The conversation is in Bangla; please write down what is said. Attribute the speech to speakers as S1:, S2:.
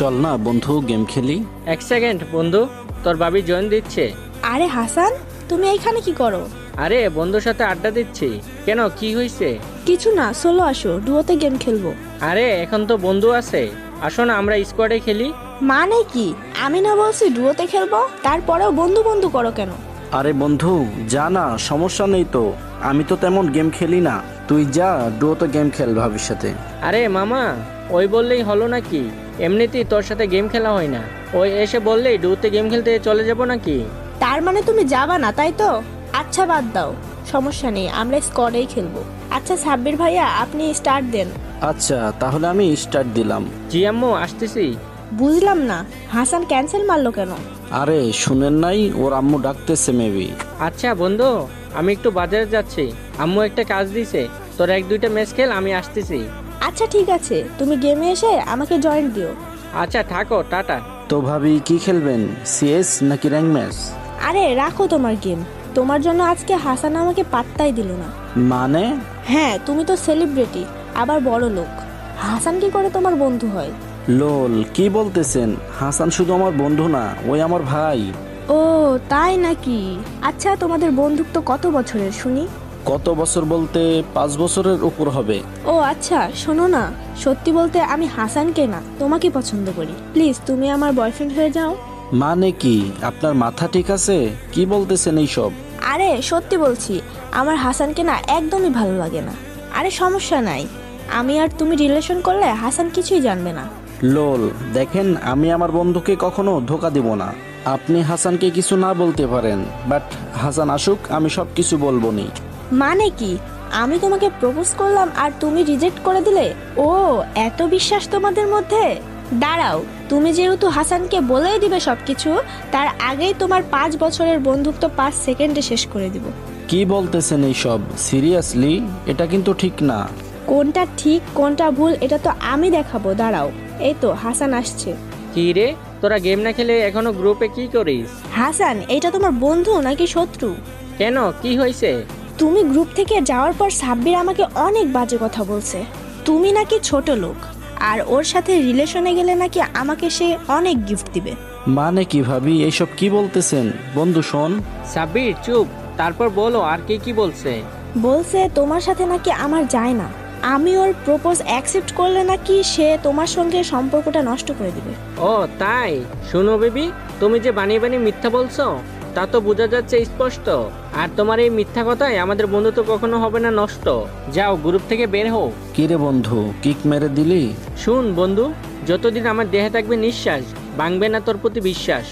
S1: চল না বন্ধু গেম খেলি।
S2: এক সেকেন্ড বন্ধু, তোর ভাবি জয়েন দিচ্ছে।
S3: আরে হাসান, তুমি এইখানে কি করো?
S2: আরে বন্ধুর সাথে আড্ডা দিচ্ছি। কেন, কি হয়েছে?
S3: কিছু না, চলো আসো ডুয়োতে গেম খেলবো।
S2: আরে এখন তো বন্ধু আছে, আসো না আমরা স্কোয়াডে খেলি।
S3: মানে কি? আমি না বলছি ডুয়োতে খেলবো, তারপরেও বন্ধু বন্ধু করো কেন?
S1: আরে বন্ধু যা না, সমস্যা নেই তো, আমি তো তেমন গেম খেলি না, তুই যা ডুয়োতে গেম খেল ভাবির সাথে।
S2: আরে মামা, ওই বললেই হলো নাকি? এমনিতেই তোর সাথে গেম খেলা হয় না, ওই এসে বললেই ডুতে গেম খেলতে চলে যাব নাকি?
S3: তার মানে তুমি যাবা না, তাই তো? আচ্ছা বাদ দাও, সমস্যা নেই, আমরা স্কোয়াডেই খেলবো। আচ্ছা সাব্বির ভাইয়া, আপনি স্টার্ট দেন।
S1: আচ্ছা তাহলে আমি স্টার্ট দিলাম।
S2: জি আম্মু, আসতেছি।
S3: বুঝলাম না, হাসান ক্যান্সেল মারলো কেন?
S1: আরে শুনেন নাই, ওর আম্মু ডাকতেছে মেবি।
S2: আচ্ছা বন্ধু, আমি একটু বাজারে যাচ্ছি, আম্মু একটা কাজ দিছে, তোর এক দুইটা ম্যাচ খেল, আমি আসতেছি।
S3: আচ্ছা ঠিক আছে, তুমি গেমে এসে আমাকে জয়েন দিও।
S2: আচ্ছা থাকো, টাটা।
S1: তো ভাবি কি খেলবেন, সিএস নাকি র্যাঙ্ক ম্যাচ?
S3: আরে রাখো তোমার গেম, তোমার জন্য আজকে হাসান আমাকে পাত্তাই দিল না।
S1: মানে?
S3: হ্যাঁ, তুমি তো সেলিব্রিটি, আবার বড় লোক, হাসান কি করে তোমার বন্ধু হয়?
S1: লোল, কি বলতেছেন? হাসান শুধু আমার বন্ধু না, ওই আমার ভাই।
S3: ও তাই নাকি? আচ্ছা তোমাদের বন্ধুত্ব কত বছরের শুনি?
S1: কত বছর বলতে 5 বছরের উপর হবে।
S3: ও আচ্ছা, শোনো না, সত্যি বলতে আমি হাসানকে না তোমাকে পছন্দ করি, প্লিজ তুমি আমার বয়ফ্রেন্ড হয়ে যাও।
S1: মানে কি, আপনার মাথা ঠিক আছে? কি বলতেছেন এইসব?
S3: আরে সত্যি বলছি, আমার হাসানকে না একদমই ভালো লাগে না। আরে সমস্যা নাই, আমি আর তুমি রিলেশন করলে হাসান কিছুই জানবে না।
S1: লোল দেখেন, আমি আমার বন্ধুকে কখনো ধোকা দিব না। আপনি হাসানকে কিছু না বলতে পারেন, বাট হাসান আসুক, আমি সব কিছু বলবো নি।
S3: মানে কি? আমি তোমাকে প্রপোজ করলাম আর তুমি রিজেক্ট করে দিলে? ও এত বিশ্বাস তোমাদের মধ্যে? দাঁড়াও, তুমি যেহেতু হাসানকে বলেই দিবে সবকিছু, তার আগেই তোমার 5 বছরের বন্ধুত্ব 5 সেকেন্ডে শেষ করে দিব।
S1: কি বলতেছেন এইসব? সিরিয়াসলি? এটা কিন্তু ঠিক না।
S3: কোনটা ঠিক কোনটা ভুল এটা তো আমি দেখাবো, দাঁড়াও। এই তো হাসান আসছে।
S2: কি রে, তোরা গেম না খেলে এখনো গ্রুপে কি করিস?
S3: হাসান, এটা তোমার বন্ধু নাকি শত্রু?
S2: কেন, কি হয়েছে?
S3: তুমি গ্রুপ থেকে যাওয়ার পর সাব্বির আমাকে অনেক বাজে কথা বলছে। তুমি নাকি ছোট লোক, আর ওর সাথে রিলেশনে গেলে নাকি আমাকে সে অনেক গিফট দিবে।
S1: মানে কি ভাবি, এইসব কি বলতেছেন? বন্ধু শোন।
S2: সাব্বির চুপ, তারপর বলো আর কি কি বলছে।
S3: বলছে তোমার সাথে নাকি আমার যায় না, আমি ওর প্রপোজ অ্যাকসেপ্ট করলে নাকি সে তোমার সঙ্গে সম্পর্কটা নষ্ট করে দিবে।
S2: ও তাই? শোনো বেবি, তুমি যে বানিয়ে বানিয়ে মিথ্যা বলছো তা তো বোঝা যাচ্ছে স্পষ্ট, আর তোমার এই মিথ্যা কথায় আমাদের বন্ধুত্ব কখনো হবে না নষ্ট। যাও গ্রুপ থেকে বের হও।
S1: কিরে বন্ধু, কিক মেরে দিলি?
S2: শুন বন্ধু, যতদিন আমার দেহে থাকবে নিঃশ্বাস, ভাঙবে না তোর প্রতি বিশ্বাস।